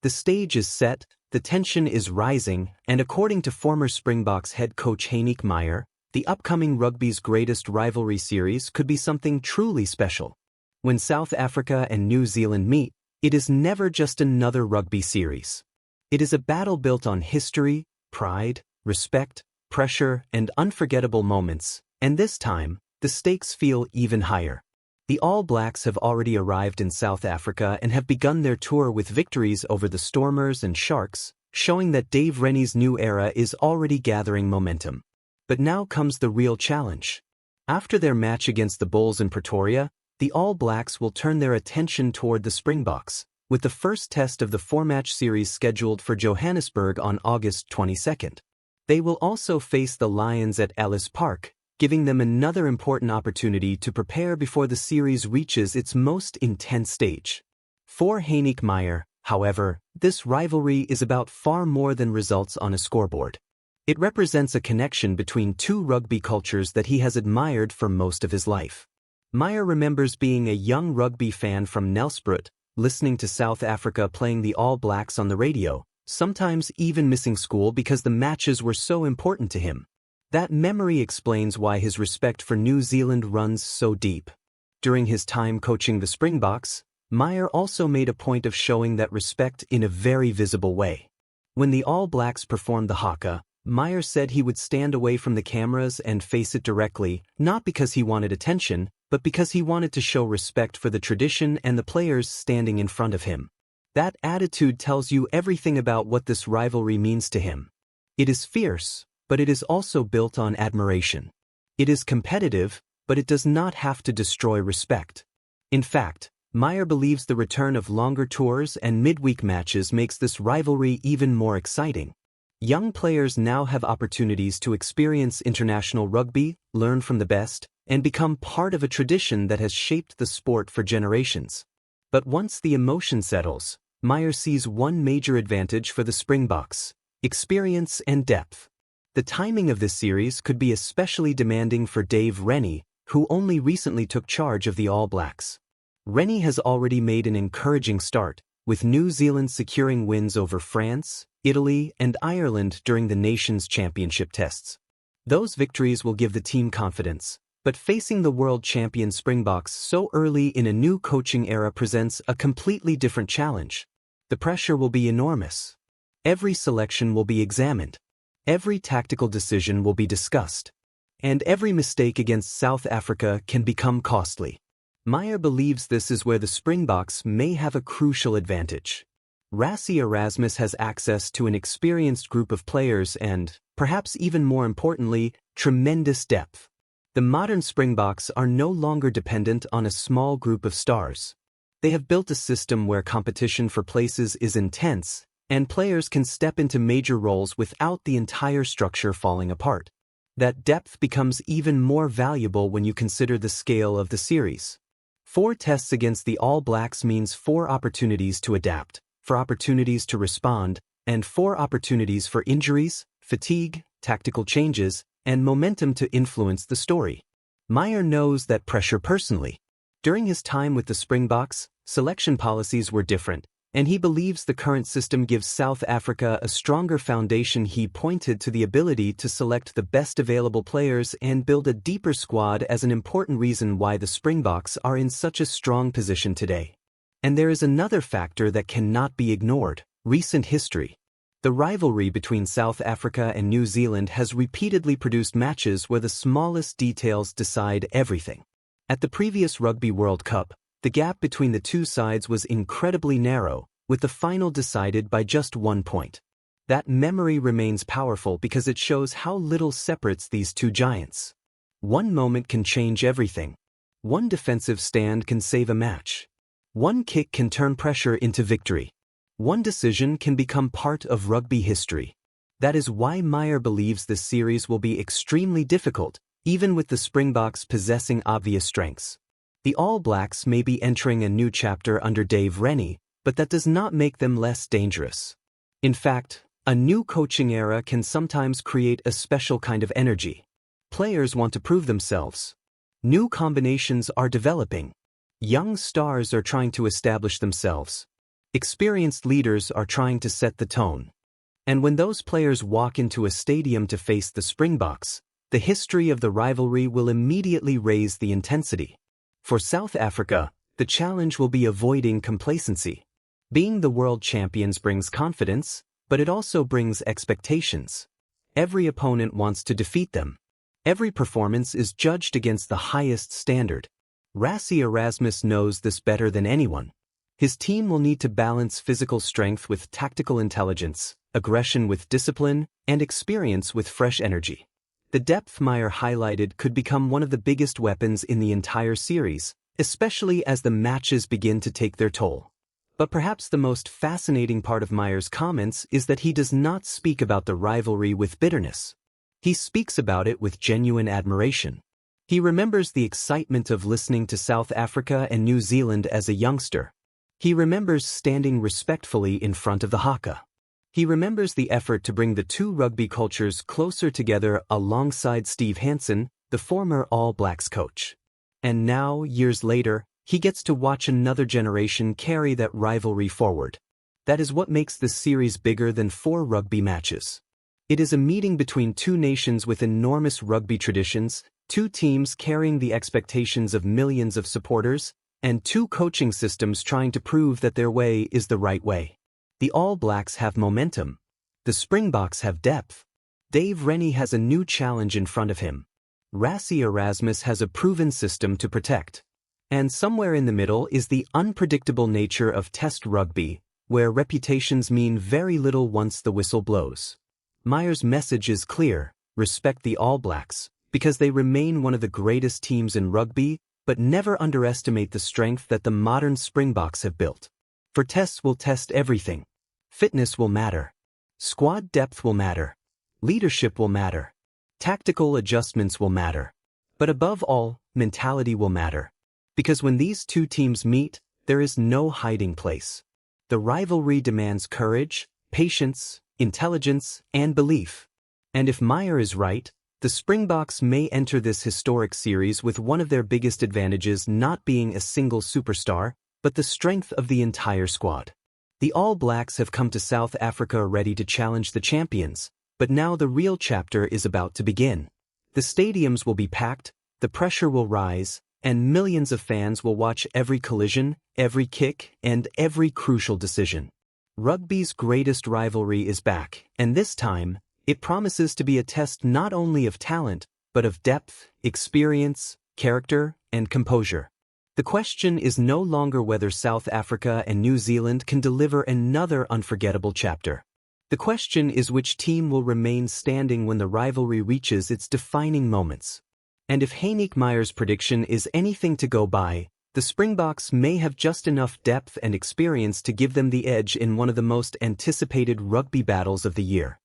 The stage is set, the tension is rising, and according to former Springboks head coach Heyneke Meyer, the upcoming Rugby's Greatest Rivalry series could be something truly special. When South Africa and New Zealand meet, it is never just another rugby series. It is a battle built on history, pride, respect, pressure, and unforgettable moments, and this time, the stakes feel even higher. The All Blacks have already arrived in South Africa and have begun their tour with victories over the Stormers and Sharks, showing that Dave Rennie's new era is already gathering momentum. But now comes the real challenge. After their match against the Bulls in Pretoria, the All Blacks will turn their attention toward the Springboks, with the first test of the four-match series scheduled for Johannesburg on August 22nd. They will also face the Lions at Ellis Park, giving them another important opportunity to prepare before the series reaches its most intense stage. For Heyneke Meyer, however, this rivalry is about far more than results on a scoreboard. It represents a connection between two rugby cultures that he has admired for most of his life. Meyer remembers being a young rugby fan from Nelspruit, listening to South Africa playing the All Blacks on the radio, sometimes even missing school because the matches were so important to him. That memory explains why his respect for New Zealand runs so deep. During his time coaching the Springboks, Meyer also made a point of showing that respect in a very visible way. When the All Blacks performed the haka, Meyer said he would stand away from the cameras and face it directly, not because he wanted attention, but because he wanted to show respect for the tradition and the players standing in front of him. That attitude tells you everything about what this rivalry means to him. It is fierce, but it is also built on admiration. It is competitive, but it does not have to destroy respect. In fact, Meyer believes the return of longer tours and midweek matches makes this rivalry even more exciting. Young players now have opportunities to experience international rugby, learn from the best, and become part of a tradition that has shaped the sport for generations. But once the emotion settles, Meyer sees one major advantage for the Springboks: experience and depth. The timing of this series could be especially demanding for Dave Rennie, who only recently took charge of the All Blacks. Rennie has already made an encouraging start, with New Zealand securing wins over France, Italy, and Ireland during the Nations Championship tests. Those victories will give the team confidence, but facing the world champion Springboks so early in a new coaching era presents a completely different challenge. The pressure will be enormous. Every selection will be examined. Every tactical decision will be discussed. And every mistake against South Africa can become costly. Meyer believes this is where the Springboks may have a crucial advantage. Rassie Erasmus has access to an experienced group of players and, perhaps even more importantly, tremendous depth. The modern Springboks are no longer dependent on a small group of stars. They have built a system where competition for places is intense, and players can step into major roles without the entire structure falling apart. That depth becomes even more valuable when you consider the scale of the series. 4 tests against the All Blacks means 4 opportunities to adapt, 4 opportunities to respond, and 4 opportunities for injuries, fatigue, tactical changes, and momentum to influence the story. Meyer knows that pressure personally. During his time with the Springboks, selection policies were different, and he believes the current system gives South Africa a stronger foundation. He pointed to the ability to select the best available players and build a deeper squad as an important reason why the Springboks are in such a strong position today. And there is another factor that cannot be ignored: recent history. The rivalry between South Africa and New Zealand has repeatedly produced matches where the smallest details decide everything. At the previous Rugby World Cup, the gap between the two sides was incredibly narrow, with the final decided by just 1 point. That memory remains powerful because it shows how little separates these two giants. One moment can change everything. One defensive stand can save a match. One kick can turn pressure into victory. One decision can become part of rugby history. That is why Meyer believes this series will be extremely difficult, even with the Springboks possessing obvious strengths. The All Blacks may be entering a new chapter under Dave Rennie, but that does not make them less dangerous. In fact, a new coaching era can sometimes create a special kind of energy. Players want to prove themselves. New combinations are developing. Young stars are trying to establish themselves. Experienced leaders are trying to set the tone. And when those players walk into a stadium to face the Springboks, the history of the rivalry will immediately raise the intensity. For South Africa, the challenge will be avoiding complacency. Being the world champions brings confidence, but it also brings expectations. Every opponent wants to defeat them. Every performance is judged against the highest standard. Rassie Erasmus knows this better than anyone. His team will need to balance physical strength with tactical intelligence, aggression with discipline, and experience with fresh energy. The depth Meyer highlighted could become one of the biggest weapons in the entire series, especially as the matches begin to take their toll. But perhaps the most fascinating part of Meyer's comments is that he does not speak about the rivalry with bitterness. He speaks about it with genuine admiration. He remembers the excitement of listening to South Africa and New Zealand as a youngster. He remembers standing respectfully in front of the haka. He remembers the effort to bring the two rugby cultures closer together alongside Steve Hansen, the former All Blacks coach. And now, years later, he gets to watch another generation carry that rivalry forward. That is what makes this series bigger than 4 rugby matches. It is a meeting between two nations with enormous rugby traditions, two teams carrying the expectations of millions of supporters, and two coaching systems trying to prove that their way is the right way. The All Blacks have momentum. The Springboks have depth. Dave Rennie has a new challenge in front of him. Rassie Erasmus has a proven system to protect. And somewhere in the middle is the unpredictable nature of Test rugby, where reputations mean very little once the whistle blows. Meyer's message is clear: respect the All Blacks, because they remain one of the greatest teams in rugby, but never underestimate the strength that the modern Springboks have built. For tests will test everything. Fitness will matter. Squad depth will matter. Leadership will matter. Tactical adjustments will matter. But above all, mentality will matter. Because when these two teams meet, there is no hiding place. The rivalry demands courage, patience, intelligence, and belief. And if Meyer is right, the Springboks may enter this historic series with one of their biggest advantages not being a single superstar, but the strength of the entire squad. The All Blacks have come to South Africa ready to challenge the champions, but now the real chapter is about to begin. The stadiums will be packed, the pressure will rise, and millions of fans will watch every collision, every kick, and every crucial decision. Rugby's greatest rivalry is back, and this time, it promises to be a test not only of talent, but of depth, experience, character, and composure. The question is no longer whether South Africa and New Zealand can deliver another unforgettable chapter. The question is which team will remain standing when the rivalry reaches its defining moments. And if Heyneke Meyer's prediction is anything to go by, the Springboks may have just enough depth and experience to give them the edge in one of the most anticipated rugby battles of the year.